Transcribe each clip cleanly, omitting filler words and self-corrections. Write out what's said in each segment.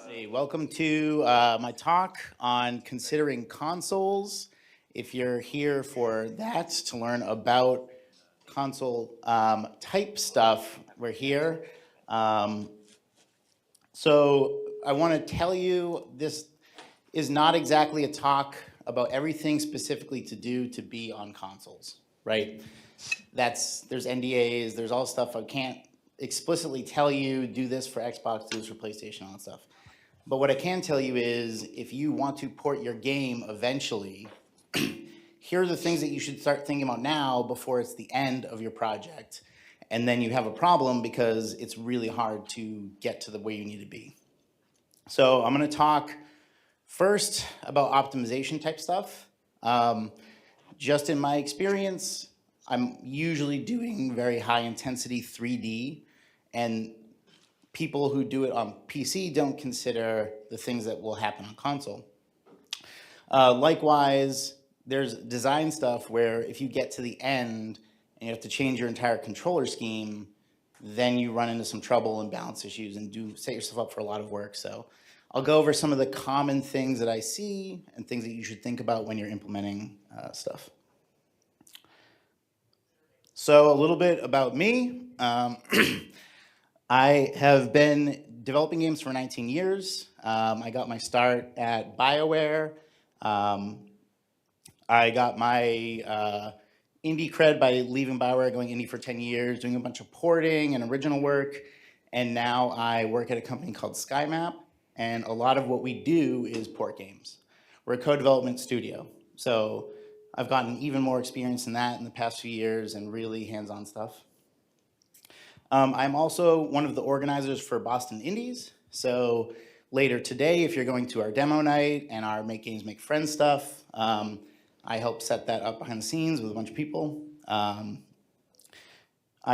Hey, welcome to my talk on considering consoles. If you're here for that, to learn about console type stuff, we're here. Um, so I want to tell you this is not exactly a talk about everything specifically to do to be on consoles, right? There's NDAs, there's all stuff I can't explicitly tell you, do this for Xbox, do this for PlayStation, all that stuff. But what I can tell you is if you want to port your game eventually, here are the things that you should start thinking about now before it's the end of your project. And then you have a problem because it's really hard to get to the way you need to be. So I'm going to talk first about optimization type stuff. Just in my experience, I'm usually doing very high intensity 3D, and people who do it on PC don't consider the things that will happen on console. Likewise, there's design stuff where if you get to the end and you have to change your entire controller scheme, then you run into some trouble and balance issues and do set yourself up for a lot of work. So I'll go over some of the common things that I see and things that you should think about when you're implementing stuff. So a little bit about me. I have been developing games for 19 years. I got my start at BioWare. I got my indie cred by leaving BioWare, going indie for 10 years, doing a bunch of porting and original work. And now I work at a company called SkyMap. And a lot of what we do is port games. We're a co-development studio. So I've gotten even more experience in that in the past few years and really hands-on stuff. I'm also one of the organizers for Boston Indies. So later today, if you're going to our demo night and our Make Games, Make Friends stuff, I help set that up behind the scenes with a bunch of people. I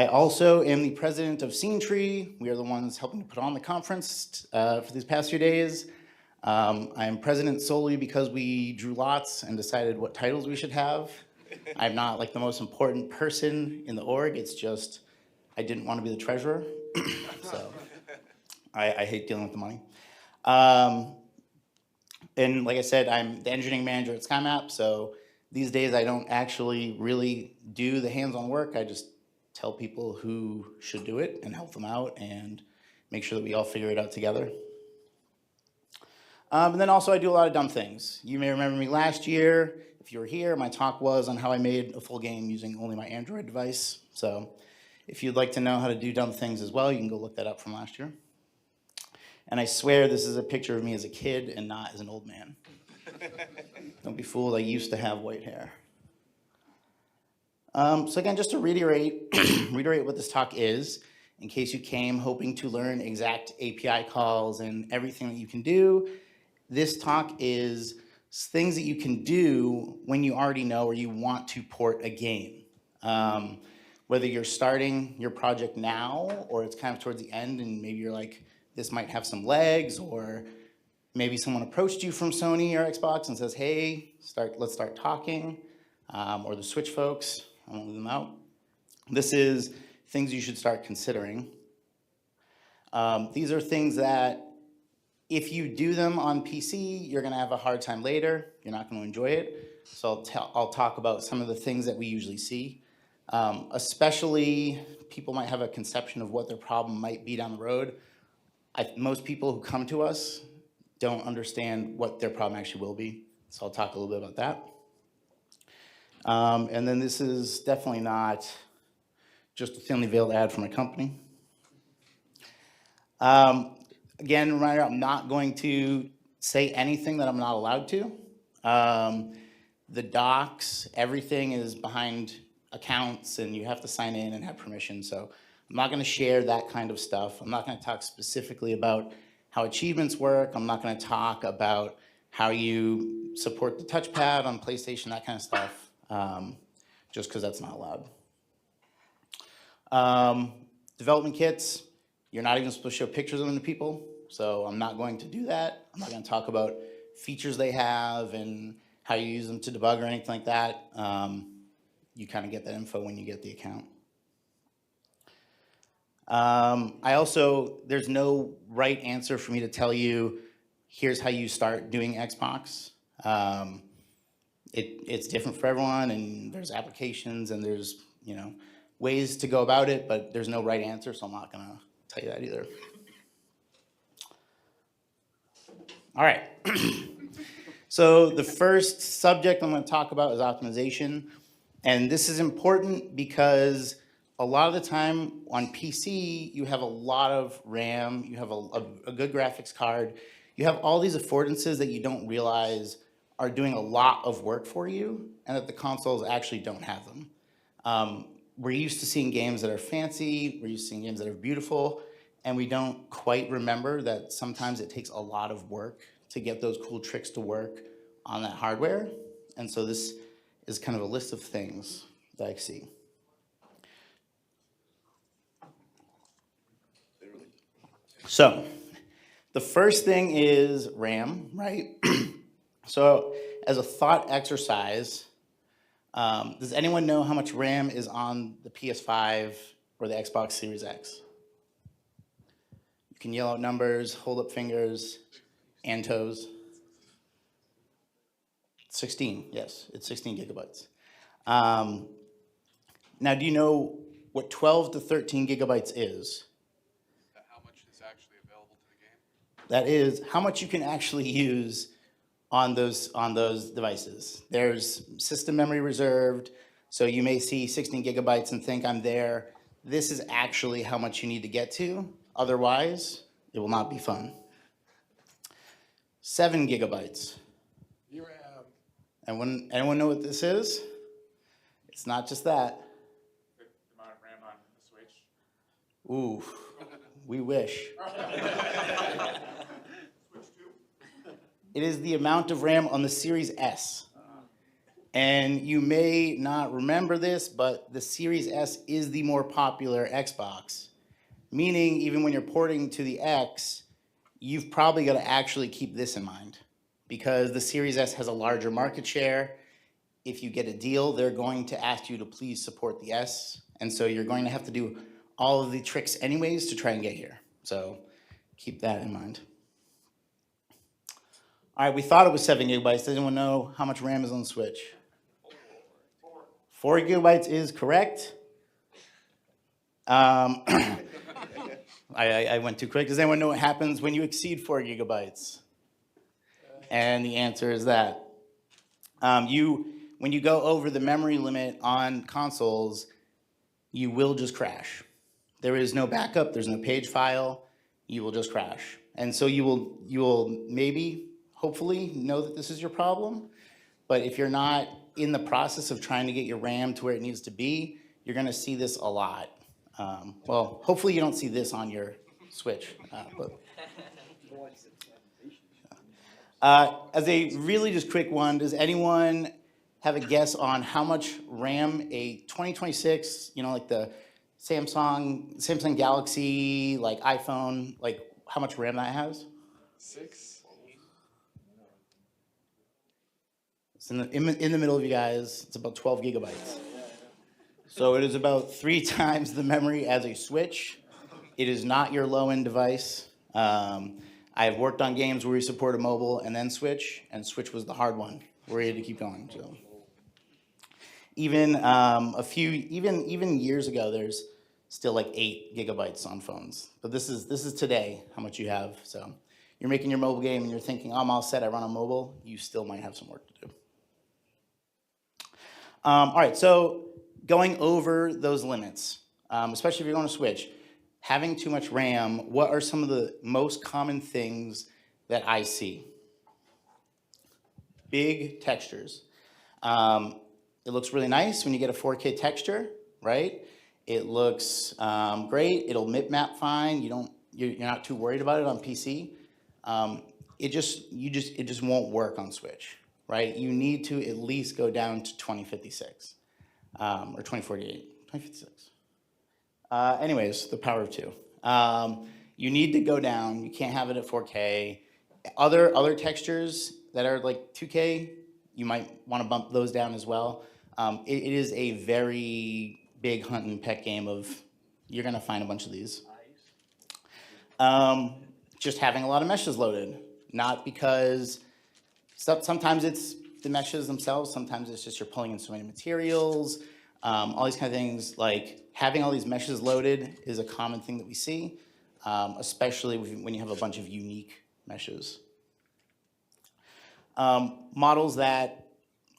also am the president of Scene Tree. We are the ones helping to put on the conference for these past few days. I'm president solely because we drew lots and decided what titles we should have. I'm not like the most important person in the org. It's just I didn't want to be the treasurer, so I hate dealing with the money. And like I said, I'm the engineering manager at SkyMap, so these days I don't actually really do the hands-on work. I just tell people who should do it and help them out and make sure that we all figure it out together. And then also I do a lot of dumb things. You may remember me last year. If you were here, my talk was on how I made a full game using only my Android device. So if you'd like to know how to do dumb things as well, you can go look that up from last year. And I swear this is a picture of me as a kid and not as an old man. Don't be fooled, I used to have white hair. So again, just to reiterate what this talk is, in case you came hoping to learn exact API calls and everything that you can do, this talk is things that you can do when you already know or you want to port a game. Whether you're starting your project now or it's kind of towards the end and maybe you're like, this might have some legs, or maybe someone approached you from Sony or Xbox and says, hey, let's start talking, or the Switch folks, I won't leave them out. This is things you should start considering. These are things that if you do them on PC, you're gonna have a hard time later. You're not gonna enjoy it. So I'll talk about some of the things that we usually see. Especially people might have a conception of what their problem might be down the road. Most people who come to us don't understand what their problem actually will be. So I'll talk a little bit about that. And then this is definitely not just a thinly veiled ad for my company. Again, reminder, I'm not going to say anything that I'm not allowed to. The docs, everything is behind accounts and you have to sign in and have permission. So I'm not gonna share that kind of stuff. I'm not gonna talk specifically about how achievements work. I'm not gonna talk about how you support the touchpad on PlayStation, that kind of stuff, just because that's not allowed. Development kits, you're not even supposed to show pictures of them to people, so I'm not going to do that. I'm not gonna talk about features they have and how you use them to debug or anything like that. You kind of get that info when you get the account. There's no right answer for me to tell you, here's how you start doing Xbox. It's different for everyone, and there's applications and there's, ways to go about it, but there's no right answer, so I'm not gonna tell you that either. All right. So the first subject I'm going to talk about is optimization. And this is important because a lot of the time on PC, you have a lot of RAM, you have a good graphics card, you have all these affordances that you don't realize are doing a lot of work for you, and that the consoles actually don't have them. We're used to seeing games that are fancy, we're used to seeing games that are beautiful, and we don't quite remember that sometimes it takes a lot of work to get those cool tricks to work on that hardware. And so this is kind of a list of things that I see. So the first thing is RAM, right? So as a thought exercise, does anyone know how much RAM is on the PS5 or the Xbox Series X? You can yell out numbers, hold up fingers and toes. 16, yes, it's 16 gigabytes. Now, do you know what 12 to 13 gigabytes is? How much is actually available to the game? That is how much you can actually use on those devices. There's system memory reserved, so you may see 16 gigabytes and think I'm there. This is actually how much you need to get to. Otherwise, it will not be fun. 7 gigabytes. Anyone know what this is? It's not just that. The amount of RAM on the Switch? Ooh, we wish. Switch 2? It is the amount of RAM on the Series S. And you may not remember this, but the Series S is the more popular Xbox. Meaning, even when you're porting to the X, you've probably got to actually keep this in mind. Because the Series S has a larger market share. If you get a deal, they're going to ask you to please support the S. And so you're going to have to do all of the tricks anyways to try and get here. So keep that in mind. All right, we thought it was 7 gigabytes. Does anyone know how much RAM is on the Switch? 4 gigabytes is correct. I went too quick. Does anyone know what happens when you exceed 4 gigabytes? And the answer is that. When you go over the memory limit on consoles, you will just crash. There is no backup, there's no page file, you will just crash. And so you will maybe, hopefully, know that this is your problem, but if you're not in the process of trying to get your RAM to where it needs to be, you're gonna see this a lot. Well, hopefully you don't see this on your Switch. As a really just quick one, does anyone have a guess on how much RAM a 2026, like the Samsung Galaxy, like iPhone, like how much RAM that has? 6? It's in the middle of you guys. It's about 12 gigabytes. So it is about 3 times the memory as a Switch. It is not your low-end device. I have worked on games where we supported mobile and then Switch, and Switch was the hard one. We're ready to keep going. So even even years ago, there's still like 8 gigabytes on phones. But this is today how much you have. So you're making your mobile game and you're thinking, I'm all set. I run on mobile. You still might have some work to do. All right. So going over those limits, especially if you're going to Switch. Having too much RAM, what are some of the most common things that I see? Big textures. It looks really nice when you get a 4K texture, right? It looks great. It'll map fine. You're not too worried about it on PC. It just won't work on Switch, right? You need to at least go down to 2056 or 2048, 2056. Anyways, the power of 2. You need to go down. You can't have it at 4K. Other textures that are like 2K, you might want to bump those down as well. It is a very big hunt and peck game of you're going to find a bunch of these. Just having a lot of meshes loaded, not because sometimes it's the meshes themselves, sometimes it's just you're pulling in so many materials, all these kind of things. Like having all these meshes loaded is a common thing that we see, especially when you have a bunch of unique meshes. Models that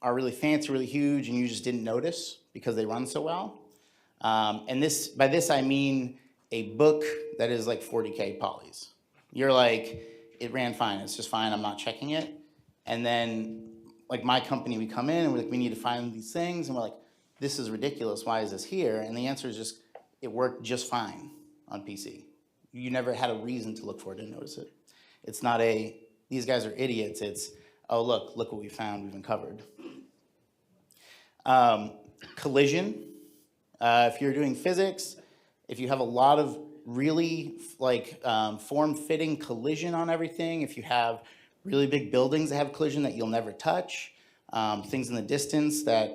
are really fancy, really huge, and you just didn't notice because they run so well. And by this I mean a book that is like 40K polys. You're like, it ran fine, it's just fine, I'm not checking it. And then, like my company, we come in and we're like, we need to find these things, and we're like, this is ridiculous, why is this here? And the answer is just, it worked just fine on PC. You never had a reason to look for it and notice it. It's not these guys are idiots, it's, oh look what we found, we've uncovered. Collision. If you're doing physics, if you have a lot of really form-fitting collision on everything, if you have really big buildings that have collision that you'll never touch, things in the distance like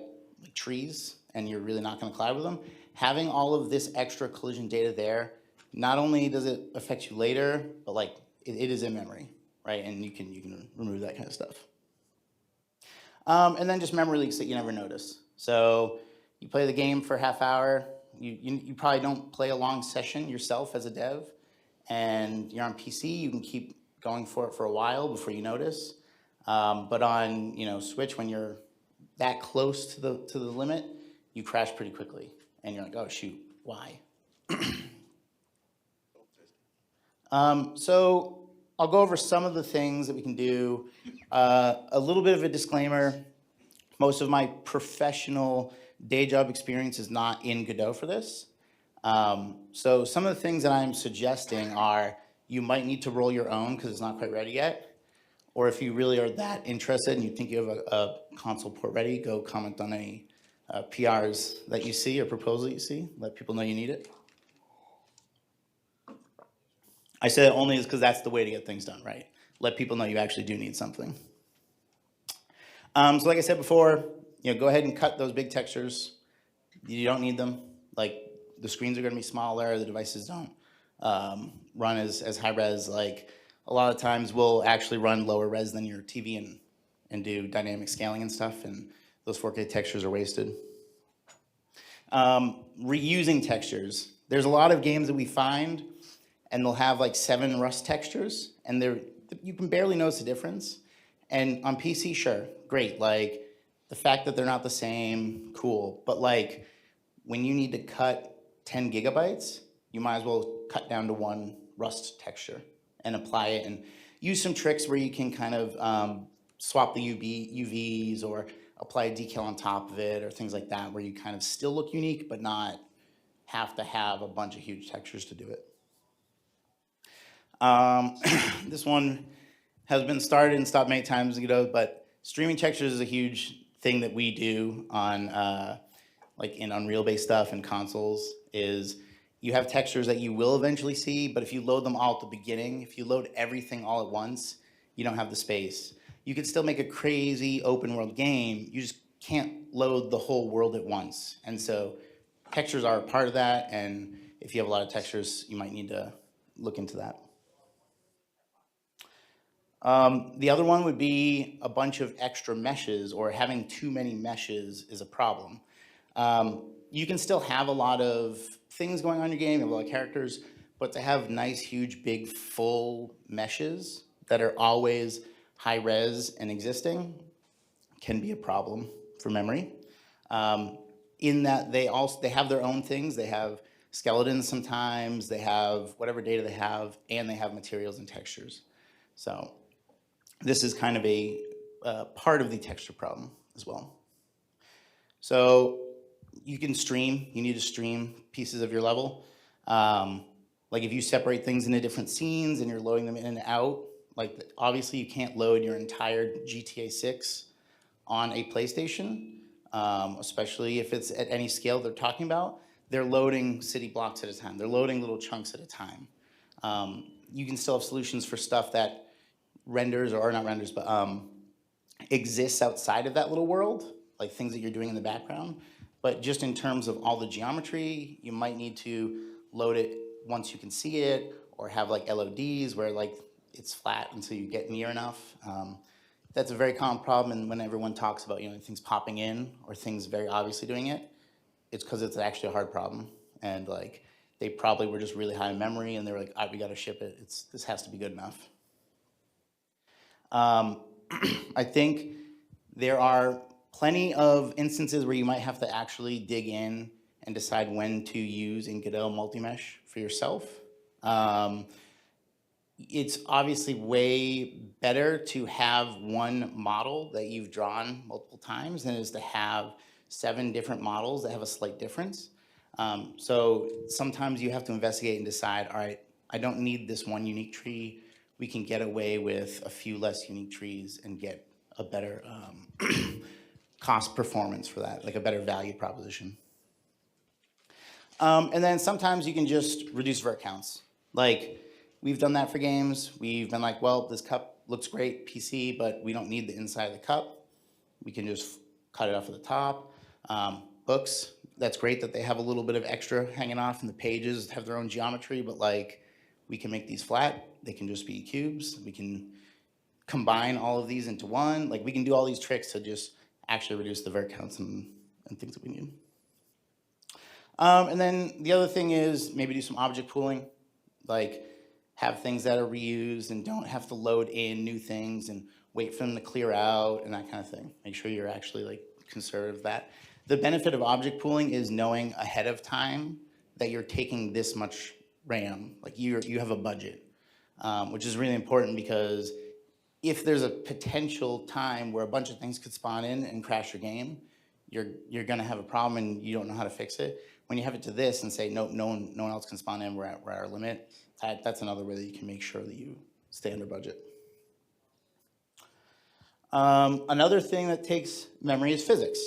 trees, and you're really not going to collide with them, having all of this extra collision data there, not only does it affect you later, but like it is in memory, right? And you can remove that kind of stuff. And then just memory leaks that you never notice. So you play the game for a half hour, you probably don't play a long session yourself as a dev, and you're on PC, you can keep going for it for a while before you notice. But on Switch, when you're that close to the limit, you crash pretty quickly, and you're like, oh shoot, why? So I'll go over some of the things that we can do. A little bit of a disclaimer, most of my professional day job experience is not in Godot for this. So some of the things that I'm suggesting are, you might need to roll your own because it's not quite ready yet. Or if you really are that interested and you think you have a console port ready, go comment on any PRs that you see or proposal you see. Let people know you need it. I say that only because that's the way to get things done, right? Let people know you actually do need something. So like I said before, go ahead and cut those big textures. You don't need them. Like the screens are going to be smaller. The devices don't run as high res. Like a lot of times we'll actually run lower res than your TV and do dynamic scaling and stuff. And those 4K textures are wasted. Reusing textures. There's a lot of games that we find and they'll have like 7 Rust textures and you can barely notice the difference. And on PC, sure, great. Like the fact that they're not the same, cool. But like when you need to cut 10 gigabytes, you might as well cut down to 1 Rust texture and apply it and use some tricks where you can kind of swap the UVs or apply a decal on top of it or things like that, where you kind of still look unique but not have to have a bunch of huge textures to do it. This one has been started and stopped many times ago, but streaming textures is a huge thing that we do on like in Unreal-based stuff and consoles. Is you have textures that you will eventually see, but if you load them all at the beginning, if you load everything all at once, you don't have the space. You could still make a crazy open world game, you just can't load the whole world at once. And so textures are a part of that, and if you have a lot of textures, you might need to look into that. The other one would be a bunch of extra meshes, or having too many meshes is a problem. You can still have a lot of things going on in your game, you have a lot of characters, but to have nice, huge, big, full meshes that are always high res and existing can be a problem for memory. In that they have their own things. They have skeletons sometimes, they have whatever data they have, and they have materials and textures. So this is kind of a part of the texture problem as well. So you can stream, you need to stream pieces of your level. Like if you separate things into different scenes and you're loading them in and out, like obviously you can't load your entire GTA 6 on a PlayStation, especially if it's at any scale they're talking about. They're loading city blocks at a time. They're loading little chunks at a time. You can still have solutions for stuff that renders, or not renders, but exists outside of that little world, like things that you're doing in the background. But just in terms of all the geometry, you might need to load it once you can see it, or have like LODs where like it's flat until you get near enough. That's a very common problem, and when everyone talks about things popping in or things very obviously doing it, it's because it's actually a hard problem, and like they probably were just really high in memory, and they were like, all right, we got to ship it. This has to be good enough. I think there are plenty of instances where you might have to actually dig in and decide when to use in Godot multi-mesh for yourself. It's obviously way better to have one model that you've drawn multiple times than it is to have 7 different models that have a slight difference. So sometimes you have to investigate and decide, all right, I don't need this one unique tree. We can get away with a few less unique trees and get a better cost performance for that, like a better value proposition. And then sometimes you can just reduce vert counts. Like, we've done that for games. We've been like, well, this cup looks great PC, but we don't need the inside of the cup. We can just cut it off at the top. Books, that's great that they have a little bit of extra hanging off, and the pages have their own geometry, but like, we can make these flat. They can just be cubes. We can combine all of these into one. Like, we can do all these tricks to just actually reduce the vert counts and things that we need. And then the other thing is maybe do some object pooling, like have things that are reused and don't have to load in new things and wait for them to clear out and that kind of thing. Make sure you're actually like conservative of that. The benefit of object pooling is knowing ahead of time that you're taking this much RAM, like you have a budget, which is really important because if there's a potential time where a bunch of things could spawn in and crash your game, you're gonna have a problem and you don't know how to fix it. When you have it to this and say, nope, no one else can spawn in, we're at our limit, that's another way that you can make sure that you stay under budget. Another thing that takes memory is physics,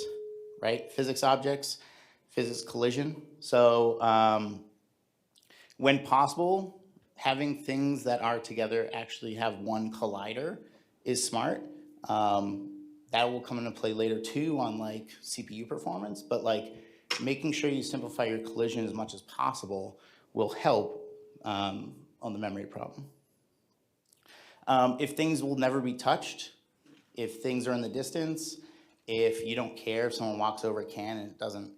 right? Physics objects, physics collision. So when possible, having things that are together actually have one collider is smart. That will come into play later too on like CPU performance, but like making sure you simplify your collision as much as possible will help on the memory problem. If things will never be touched, if things are in the distance, if you don't care if someone walks over a can and it doesn't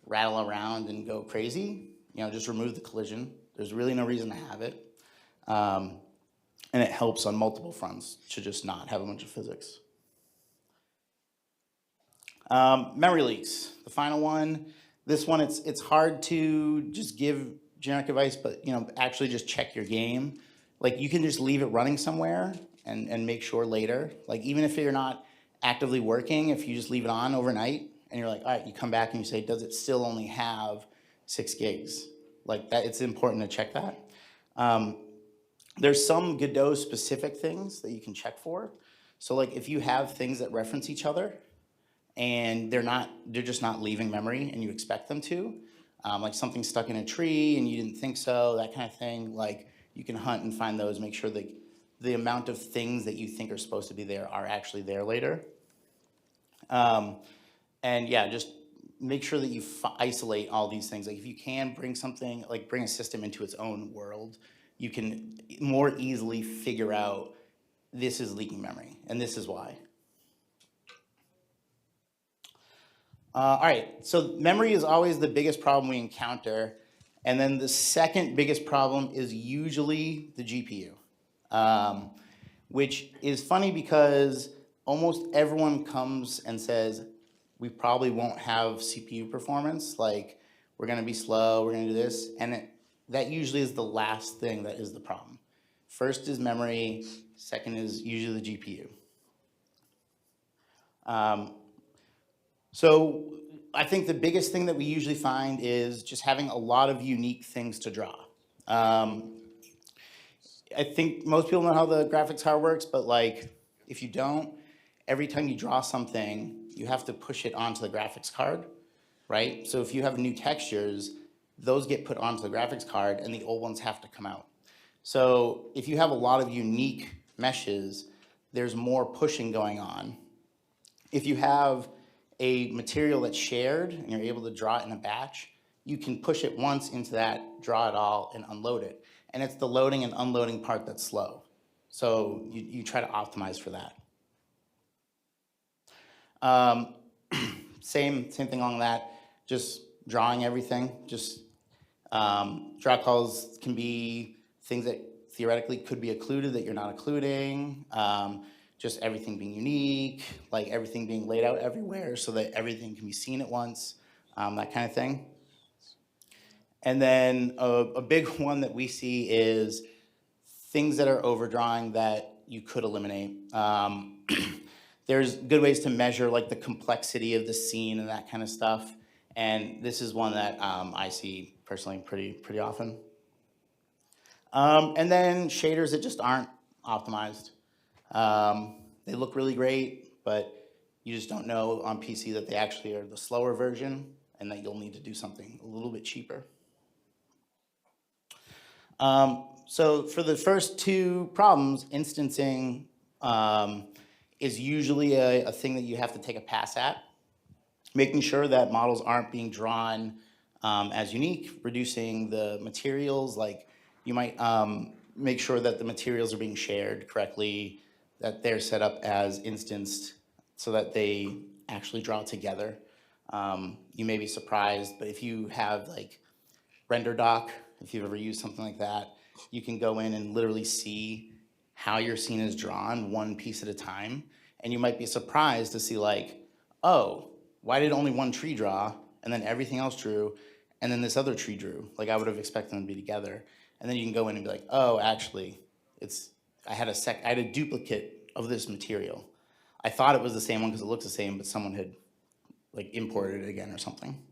rattle around and go crazy, just remove the collision. There's really no reason to have it. And it helps on multiple fronts to just not have a bunch of physics. Memory leaks, the final one. This one, it's hard to just give generic advice, but actually just check your game. Like, you can just leave it running somewhere and make sure later. Like, even if you're not actively working, if you just leave it on overnight and you're like, all right, you come back and you say, does it still only have 6 gigs? Like that, it's important to check that. There's some Godot specific things that you can check for. So like if you have things that reference each other and they're just not leaving memory and you expect them to, like something stuck in a tree and you didn't think so, that kind of thing, like you can hunt and find those, make sure that the amount of things that you think are supposed to be there are actually there later. And yeah, just make sure that you isolate all these things. Like if you can bring something, like bring a system into its own world, you can more easily figure out this is leaking memory and this is why. All right, so memory is always the biggest problem we encounter. And then the second biggest problem is usually the GPU, which is funny because almost everyone comes and says, we probably won't have CPU performance, like we're gonna be slow, we're gonna do this, and that usually is the last thing that is the problem. First is memory, second is usually the GPU. So I think the biggest thing that we usually find is just having a lot of unique things to draw. I think most people know how the graphics card works, but like if you don't, every time you draw something, you have to push it onto the graphics card, right? So if you have new textures, those get put onto the graphics card and the old ones have to come out. So if you have a lot of unique meshes, there's more pushing going on. If you have a material that's shared and you're able to draw it in a batch, you can push it once into that, draw it all, and unload it. And it's the loading and unloading part that's slow. So you try to optimize for that. Same thing on that, just drawing everything. Just draw calls can be things that theoretically could be occluded that you're not occluding. Just everything being unique, like everything being laid out everywhere so that everything can be seen at once, that kind of thing. And then a big one that we see is things that are overdrawing that you could eliminate. There's good ways to measure like the complexity of the scene and that kind of stuff. And this is one that I see personally pretty often. And then shaders that just aren't optimized. They look really great, but you just don't know on PC that they actually are the slower version and that you'll need to do something a little bit cheaper. So for the first two problems, instancing is usually a thing that you have to take a pass at. Making sure that models aren't being drawn as unique, reducing the materials, like you might make sure that the materials are being shared correctly, that they're set up as instanced so that they actually draw together. You may be surprised, but if you have like RenderDoc, if you've ever used something like that, you can go in and literally see how your scene is drawn one piece at a time. And you might be surprised to see like, oh, why did only one tree draw and then everything else drew and then this other tree drew? Like I would have expected them to be together. And then you can go in and be like, oh, actually, I had a duplicate of this material. I thought it was the same one because it looks the same, but someone had like imported it again or something.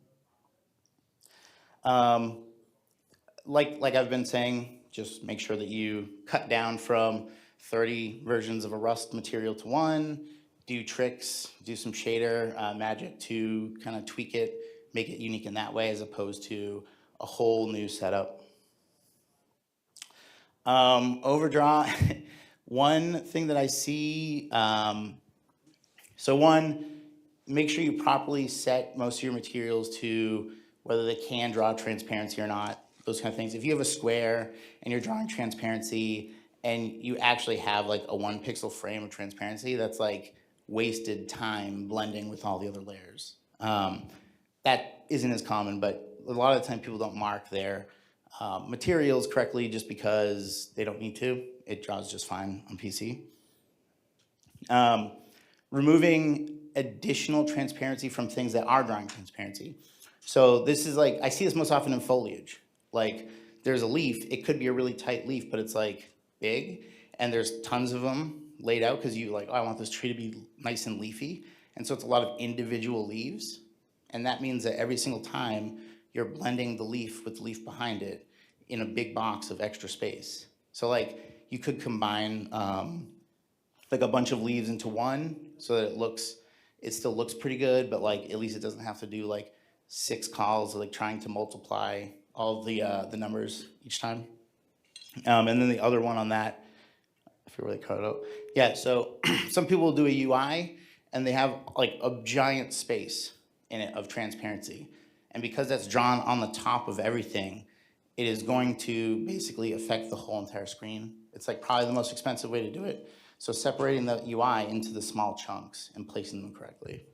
Like I've been saying, just make sure that you cut down from 30 versions of a Rust material to one, do tricks, do some shader magic to kind of tweak it, make it unique in that way as opposed to a whole new setup. Overdraw, one thing that I see, so one, make sure you properly set most of your materials to whether they can draw transparency or not, those kind of things. If you have a square and you're drawing transparency and you actually have like a 1 pixel frame of transparency, that's like wasted time blending with all the other layers. That isn't as common, but a lot of the time people don't mark their materials correctly just because they don't need to. It draws just fine on PC. Removing additional transparency from things that are drawing transparency. So this is like, I see this most often in foliage. Like there's a leaf, it could be a really tight leaf, but it's like big and there's tons of them laid out because you like, oh, I want this tree to be nice and leafy. And so it's a lot of individual leaves. And that means that every single time you're blending the leaf with the leaf behind it in a big box of extra space. So like you could combine like a bunch of leaves into one so that it still looks pretty good, but like at least it doesn't have to do like 6 calls, like trying to multiply all the numbers each time. And then the other one on that, I forget where they cut it out. Yeah, so some people will do a UI and they have like a giant space in it of transparency. And because that's drawn on the top of everything, it is going to basically affect the whole entire screen. It's like probably the most expensive way to do it. So separating the UI into the small chunks and placing them correctly.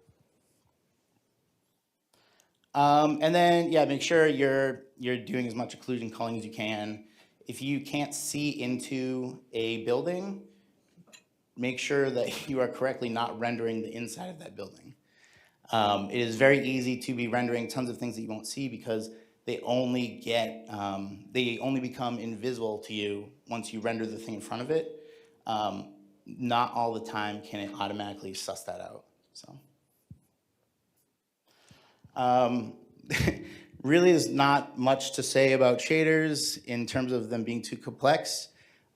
And then, yeah, make sure you're doing as much occlusion culling as you can. If you can't see into a building, make sure that you are correctly not rendering the inside of that building. It is very easy to be rendering tons of things that you won't see because they only become invisible to you once you render the thing in front of it. Not all the time can it automatically suss that out. So. Really is not much to say about shaders in terms of them being too complex.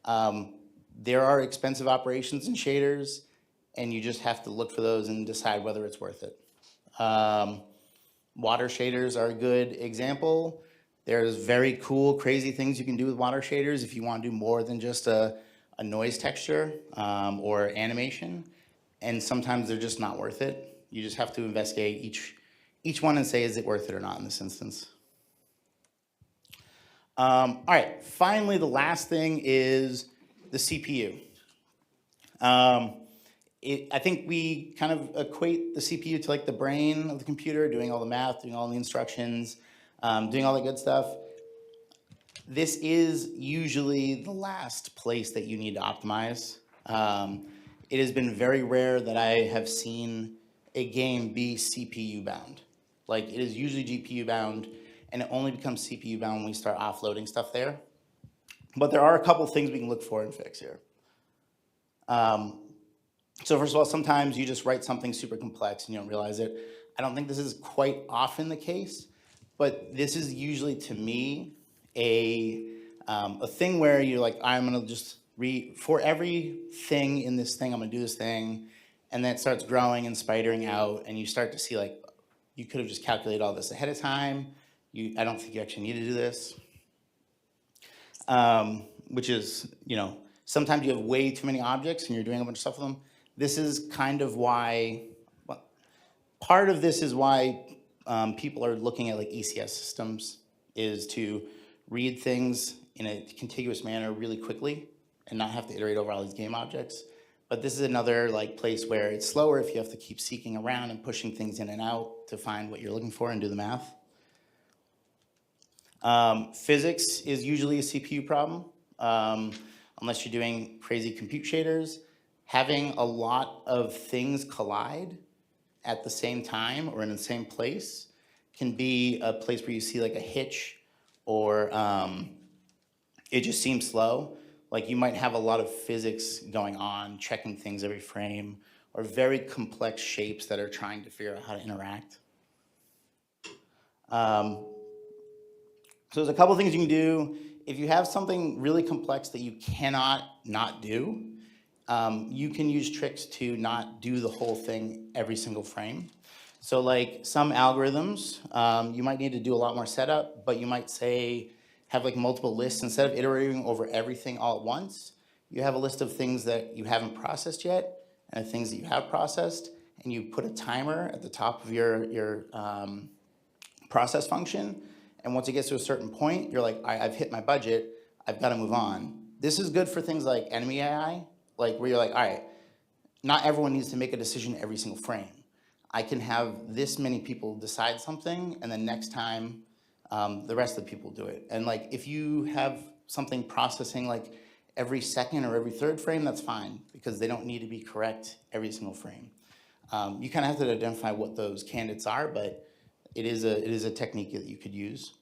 There are expensive operations in shaders, and you just have to look for those and decide whether it's worth it. Water shaders are a good example. There's very cool, crazy things you can do with water shaders if you want to do more than just a noise texture or animation, and sometimes they're just not worth it. You just have to investigate each one and say, is it worth it or not in this instance? All right, finally, the last thing is the CPU. I think we kind of equate the CPU to like the brain of the computer, doing all the math, doing all the instructions, doing all the good stuff. This is usually the last place that you need to optimize. It has been very rare that I have seen a game be CPU bound. Like it is usually GPU bound, and it only becomes CPU bound when we start offloading stuff there. But there are a couple things we can look for and fix here. So first of all, sometimes you just write something super complex and you don't realize it. I don't think this is quite often the case, but this is usually to me a thing where you're like, I'm gonna just read for everything in this thing, I'm gonna do this thing, and then it starts growing and spidering out, and you start to see like, you could have just calculated all this ahead of time. I don't think you actually need to do this. Which is, sometimes you have way too many objects and you're doing a bunch of stuff with them. This is kind of why, part of this is why people are looking at like ECS systems, is to read things in a contiguous manner really quickly and not have to iterate over all these game objects. But this is another like place where it's slower if you have to keep seeking around and pushing things in and out to find what you're looking for and do the math. Physics is usually a CPU problem, unless you're doing crazy compute shaders. Having a lot of things collide at the same time or in the same place can be a place where you see like a hitch, or it just seems slow. Like you might have a lot of physics going on, checking things every frame, or very complex shapes that are trying to figure out how to interact. So there's a couple things you can do. If you have something really complex that you cannot not do, you can use tricks to not do the whole thing every single frame. So like some algorithms, you might need to do a lot more setup, but you might say, have like multiple lists. Instead of iterating over everything all at once, you have a list of things that you haven't processed yet and things that you have processed, and you put a timer at the top of your process function. And once it gets to a certain point, you're like, I've hit my budget, I've got to move on. This is good for things like enemy AI, like where you're like, all right, not everyone needs to make a decision every single frame. I can have this many people decide something, and then next time, the rest of the people do it. And like, if you have something processing like every second or every third frame, that's fine, because they don't need to be correct every single frame. You kind of have to identify what those candidates are, but it is a technique that you could use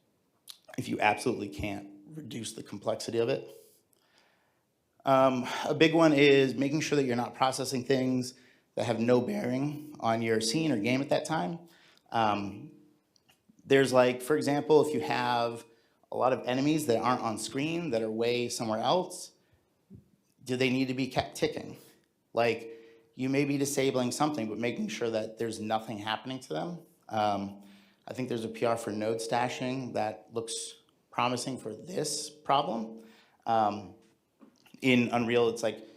if you absolutely can't reduce the complexity of it. A big one is making sure that you're not processing things that have no bearing on your scene or game at that time. There's like, for example, if you have a lot of enemies that aren't on screen, that are way somewhere else, do they need to be kept ticking? Like, you may be disabling something, but making sure that there's nothing happening to them. I think there's a PR for node stashing that looks promising for this problem. In Unreal, it's like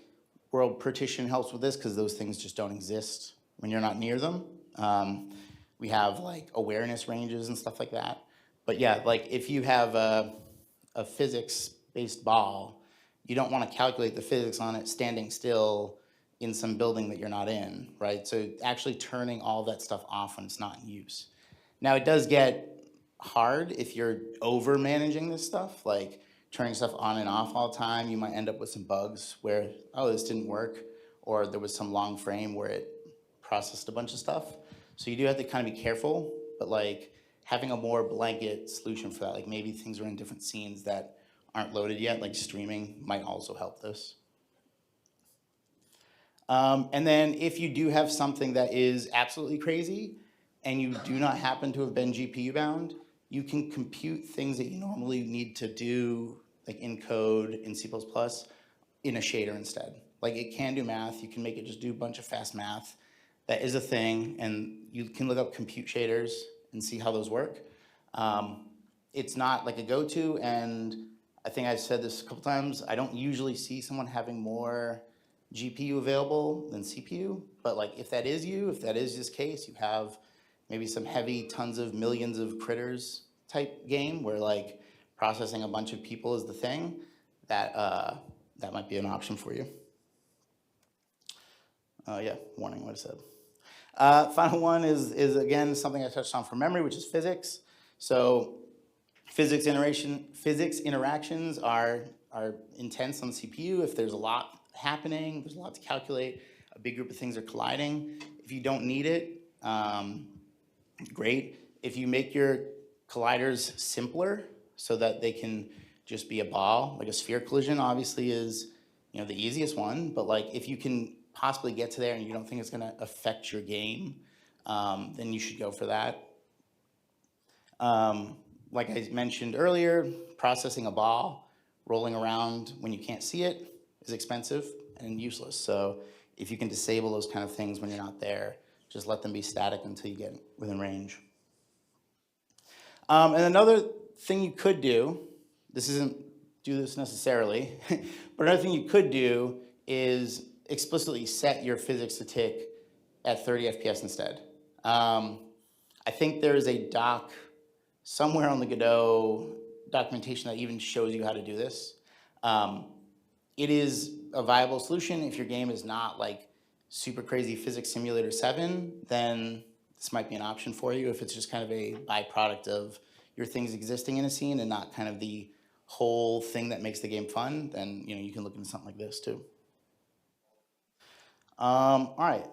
world partition helps with this because those things just don't exist when you're not near them. We have like awareness ranges and stuff like that. But yeah, like if you have a physics-based ball, you don't want to calculate the physics on it standing still in some building that you're not in, right? So actually turning all that stuff off when it's not in use. Now it does get hard if you're over managing this stuff, like turning stuff on and off all the time. You might end up with some bugs where, oh, this didn't work, or there was some long frame where it processed a bunch of stuff. So you do have to kind of be careful, but like having a more blanket solution for that, like maybe things are in different scenes that aren't loaded yet, like streaming might also help this. And then if you do have something that is absolutely crazy and you do not happen to have been GPU bound, you can compute things that you normally need to do like in code, in C++, in a shader instead. Like it can do math, you can make it just do a bunch of fast math. That is a thing, and you can look up compute shaders and see how those work. It's not like a go-to, and I think I've said this a couple times, I don't usually see someone having more GPU available than CPU, but like if that is you, if that is this case, you have maybe some heavy tons of millions of critters type game where like processing a bunch of people is the thing, that might be an option for you. Yeah, warning what I said. Final one is again something I touched on for memory, which is physics. So physics interactions are intense on the CPU. If there's a lot happening, there's a lot to calculate, a big group of things are colliding. If you don't need it, great. If you make your colliders simpler so that they can just be a ball, like a sphere collision obviously is, the easiest one, but like if you can possibly get to there and you don't think it's gonna affect your game, then you should go for that. Like I mentioned earlier, processing a ball, rolling around when you can't see it is expensive and useless. So if you can disable those kind of things when you're not there, just let them be static until you get within range. And another thing you could do, this isn't do this necessarily, but another thing you could do is explicitly set your physics to tick at 30 FPS instead. I think there is a doc somewhere on the Godot documentation that even shows you how to do this. It is a viable solution. If your game is not like super crazy Physics Simulator 7, then this might be an option for you. If it's just kind of a byproduct of your things existing in a scene and not kind of the whole thing that makes the game fun, then you can look into something like this too. All right,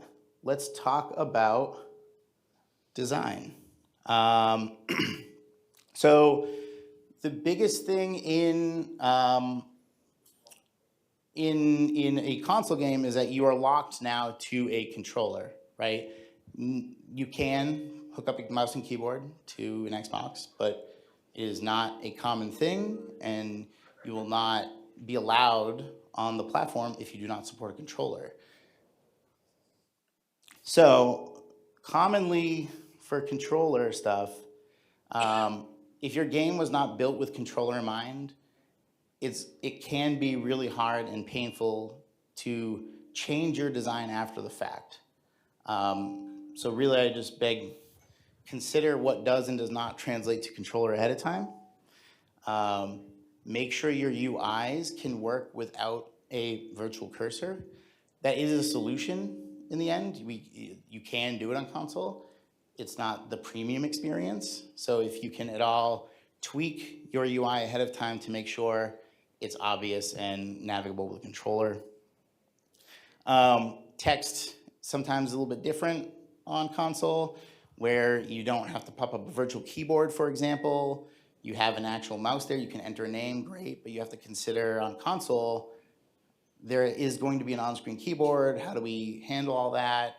let's talk about design. So the biggest thing in a console game is that you are locked now to a controller, right? You can hook up a mouse and keyboard to an Xbox, but it is not a common thing, and you will not be allowed on the platform if you do not support a controller. So commonly for controller stuff, if your game was not built with controller in mind, it can be really hard and painful to change your design after the fact. So really I just beg, consider what does and does not translate to controller ahead of time. Make sure your UIs can work without a virtual cursor. That is a solution in the end. You can do it on console. It's not the premium experience. So if you can at all tweak your UI ahead of time to make sure it's obvious and navigable with a controller. Text sometimes a little bit different on console, where you don't have to pop up a virtual keyboard, for example. You have an actual mouse there, you can enter a name, great, but you have to consider on console, there is going to be an on-screen keyboard. How do we handle all that?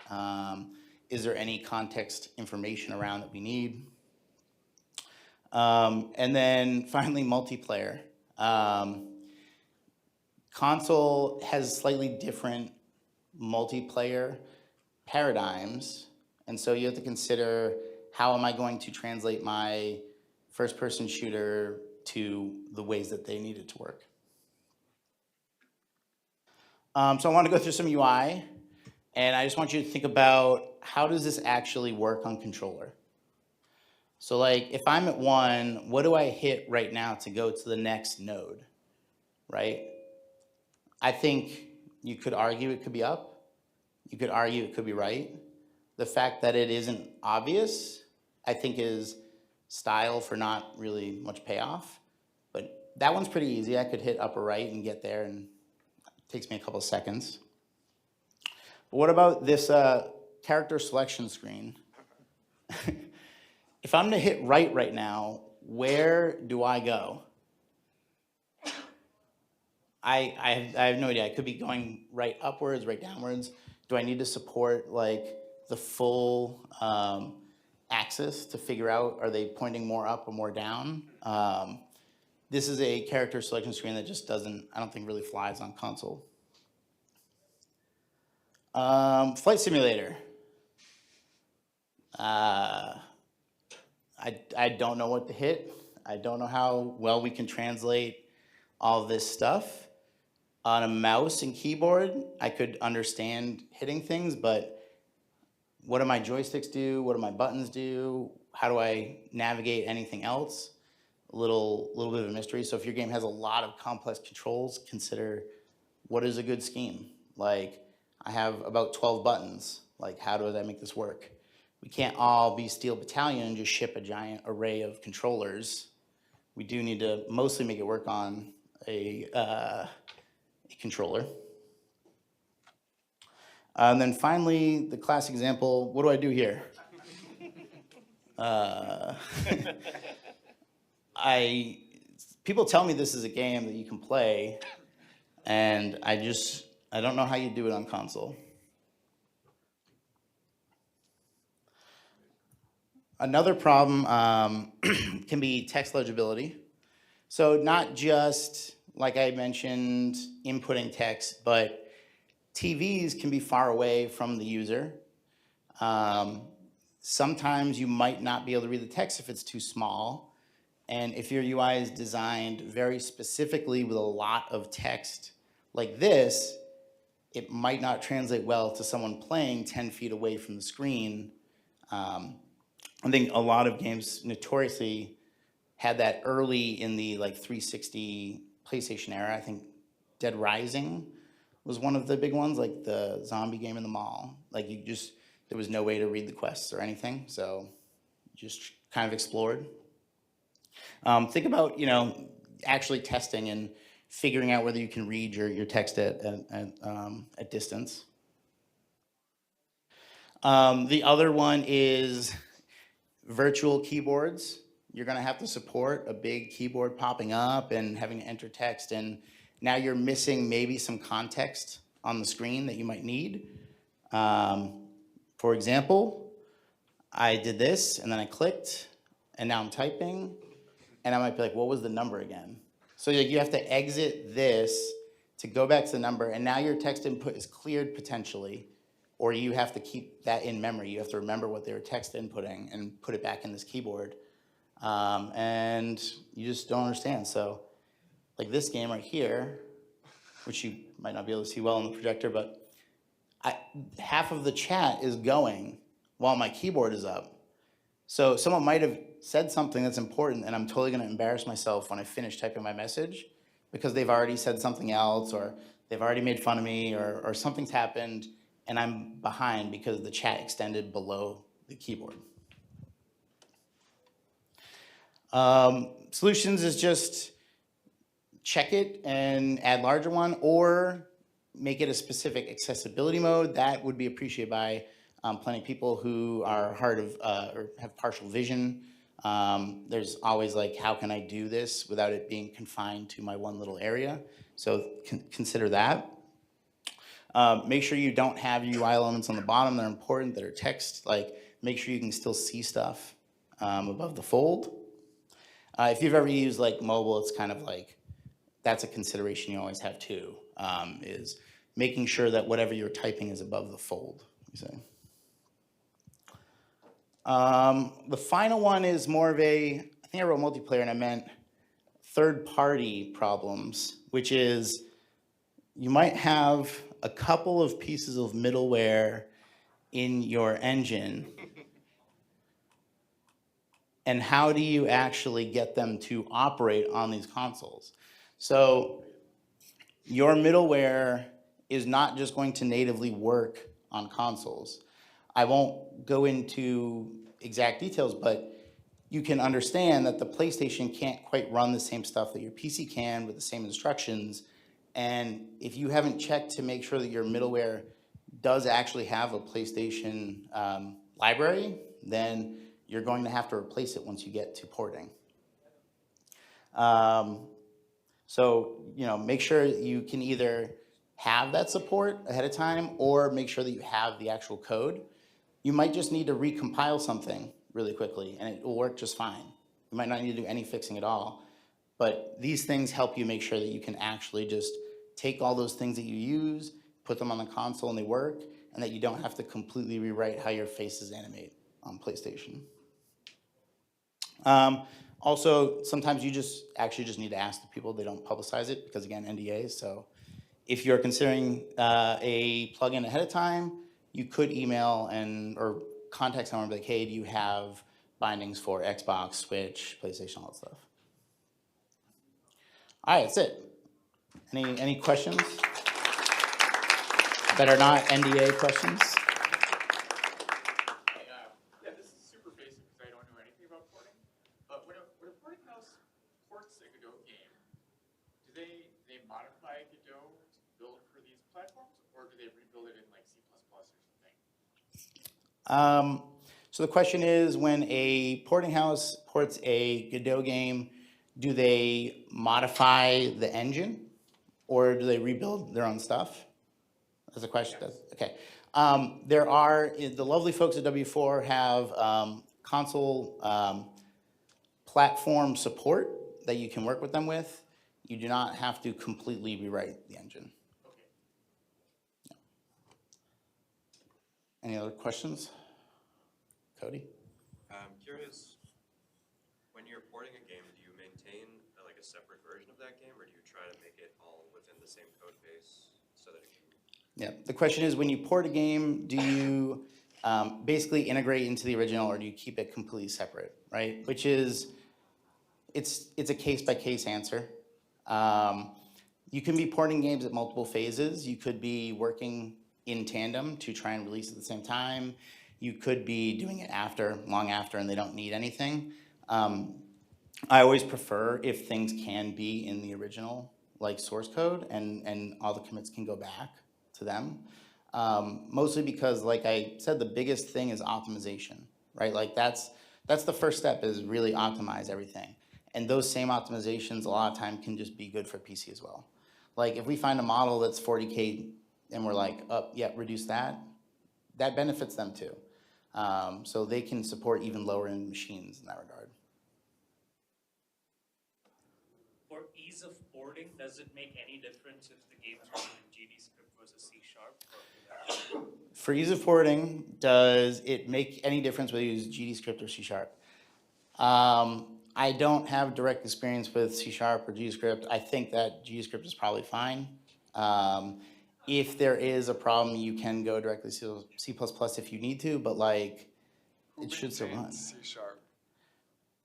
Is there any context information around that we need? And then finally, multiplayer. Console has slightly different multiplayer paradigms, and so you have to consider, how am I going to translate my first-person shooter to the ways that they need it to work? So I want to go through some UI, and I just want you to think about, how does this actually work on controller? So like, if I'm at 1, what do I hit right now to go to the next node, right? I think you could argue it could be up. You could argue it could be right. The fact that it isn't obvious, I think, is style for not really much payoff. But that one's pretty easy. I could hit up or right and get there, and it takes me a couple of seconds. But what about this character selection screen? If I'm gonna hit right now, where do I go? I have no idea. I could be going right upwards, right downwards. Do I need to support like the full axis to figure out, are they pointing more up or more down? This is a character selection screen that just doesn't, I don't think really flies on console. Flight simulator. I don't know what to hit. I don't know how well we can translate all this stuff. On a mouse and keyboard, I could understand hitting things, but what do my joysticks do? What do my buttons do? How do I navigate anything else? little bit of a mystery. So if your game has a lot of complex controls, consider what is a good scheme. Like, I have about 12 buttons. Like, how do I make this work? We can't all be Steel Battalion and just ship a giant array of controllers. We do need to mostly make it work on a controller. And then finally, the class example, what do I do here? People tell me this is a game that you can play, and I don't know how you do it on console. Another problem can be text legibility. So not just, like I mentioned, inputting text, but TVs can be far away from the user. Sometimes you might not be able to read the text if it's too small. And if your UI is designed very specifically with a lot of text like this, it might not translate well to someone playing 10 feet away from the screen. I think a lot of games notoriously had that early in the 360 PlayStation era. I think Dead Rising was one of the big ones, like the zombie game in the mall. Like, there was no way to read the quests or anything, so just kind of explored. Think about, actually testing and figuring out whether you can read your text at distance. The other one is virtual keyboards. You're going to have to support a big keyboard popping up and having to enter text, and now you're missing maybe some context on the screen that you might need. For example, I did this, and then I clicked, and now I'm typing, and I might be like, what was the number again? So you have to exit this to go back to the number, and now your text input is cleared potentially, or you have to keep that in memory. You have to remember what they were text inputting and put it back in this keyboard. And you just don't understand. So like this game right here, which you might not be able to see well on the projector, but half of the chat is going while my keyboard is up. So someone might have said something that's important, and I'm totally going to embarrass myself when I finish typing my message because they've already said something else, or they've already made fun of me, or something's happened, and I'm behind because the chat extended below the keyboard. Solutions is just check it and add larger one, or make it a specific accessibility mode. That would be appreciated by plenty of people who are hard of or have partial vision. There's always like, how can I do this without it being confined to my one little area? So consider that. Make sure you don't have UI elements on the bottom that are important, that are text. Like, make sure you can still see stuff above the fold. If you've ever used like mobile, it's kind of like, that's a consideration you always have too, is making sure that whatever you're typing is above the fold, you say. The final one is more of I think I wrote multiplayer and I meant third-party problems, which is you might have a couple of pieces of middleware in your engine, and how do you actually get them to operate on these consoles? So your middleware is not just going to natively work on consoles. I won't go into exact details, but you can understand that the PlayStation can't quite run the same stuff that your PC can with the same instructions. And if you haven't checked to make sure that your middleware does actually have a PlayStation library, then you're going to have to replace it once you get to porting. So, make sure you can either have that support ahead of time or make sure that you have the actual code. You might just need to recompile something really quickly and it will work just fine. You might not need to do any fixing at all. But these things help you make sure that you can actually just take all those things that you use, put them on the console and they work, and that you don't have to completely rewrite how your faces animate on PlayStation. Also, sometimes you just need to ask the people. They don't publicize it because, again, NDAs. So if you're considering a plugin ahead of time, you could email or contact someone and be like, hey, do you have bindings for Xbox, Switch, PlayStation, all that stuff? All right, that's it. Any questions that are not NDA questions? Hey, yeah, this is super basic because I don't know anything about porting. But when a porting house ports a Godot game, do they modify Godot to build for these platforms, or do they rebuild it in like C++ or something? So the question is, when a porting house ports a Godot game, do they modify the engine, or do they rebuild their own stuff? That's a question. Yes. Okay. There are, the lovely folks at W4 have console platform support that you can work with them with. You do not have to completely rewrite the engine. Okay. Any other questions? Cody? I'm curious, when you're porting a game, do you maintain like a separate version of that game, or do you try to make it all within the same code base so that it can? Yeah, the question is, when you port a game, do you basically integrate into the original, or do you keep it completely separate, right? Which is, it's a case-by-case answer. You can be porting games at multiple phases. You could be working in tandem to try and release at the same time. You could be doing it after, long after, and they don't need anything. I always prefer if things can be in the original, like source code, and all the commits can go back to them. Mostly because, like I said, the biggest thing is optimization, right? Like that's the first step, is really optimize everything. And those same optimizations a lot of time can just be good for PC as well. Like if we find a model that's 40K and we're like, oh, yeah, reduce that, that benefits them too. So they can support even lower end machines in that regard. For ease of porting, does it make any difference if the game's written in GDScript versus C#? For ease of porting, does it make any difference whether you use GDScript or C#? I don't have direct experience with C# or GDScript. I think that GDScript is probably fine. If there is a problem, you can go directly to C++ if you need to, but like, Who it should still run. maintains C#?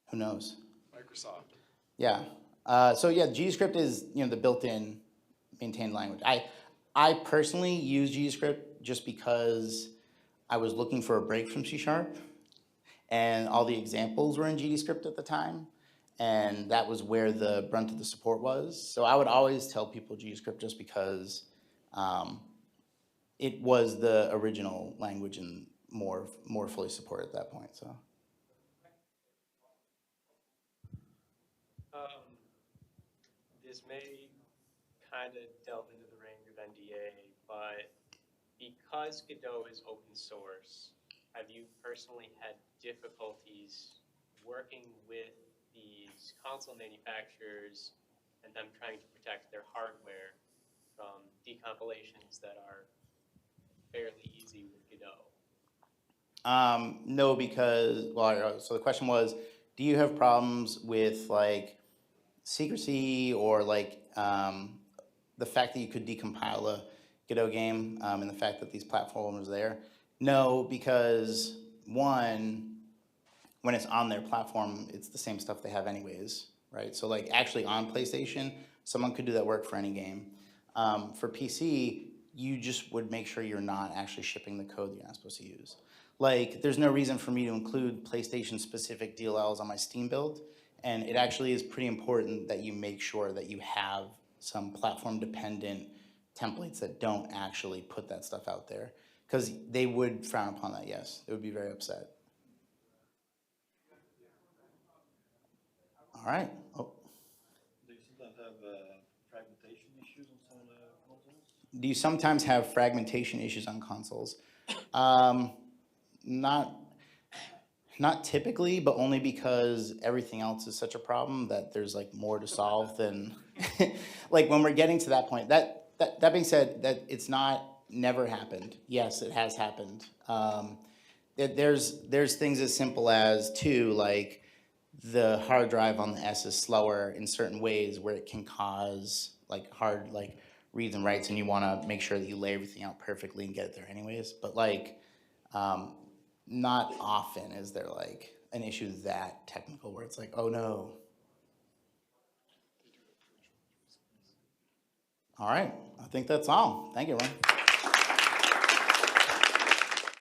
Who knows? Microsoft. Yeah. So yeah, GDScript is, the built-in maintained language. I personally use GDScript just because I was looking for a break from C#, and all the examples were in GDScript at the time, and that was where the brunt of the support was. So I would always tell people GDScript just because it was the original language and more fully supported at that point. So. This may kind of delve into the range of NDA, but because Godot is open source, have you personally had difficulties working with these console manufacturers and them trying to protect their hardware from decompilations that are fairly easy with Godot? No, because, well, so the question was, do you have problems with like secrecy or like the fact that you could decompile a Godot game and the fact that these platforms are there? No, because one, when it's on their platform, it's the same stuff they have anyways, right? So like actually on PlayStation, someone could do that work for any game. For PC, you just would make sure you're not actually shipping the code that you're not supposed to use. Like, there's no reason for me to include PlayStation-specific DLLs on my Steam build, and it actually is pretty important that you make sure that you have some platform-dependent templates that don't actually put that stuff out there, because they would frown upon that, yes. They would be very upset. All right. Oh. Do you sometimes have fragmentation issues on some of the consoles? Do you sometimes have fragmentation issues on consoles? Not typically, but only because everything else is such a problem that there's like more to solve than like when we're getting to that point. That being said, that it's not never happened. Yes, it has happened. There's things as simple as too, like the hard drive on the S is slower in certain ways where it can cause like hard like reads and writes, and you want to make sure that you lay everything out perfectly and get it there anyways. But like, not often is there like an issue that technical where it's like, oh no. All right, I think that's all. Thank you, everyone.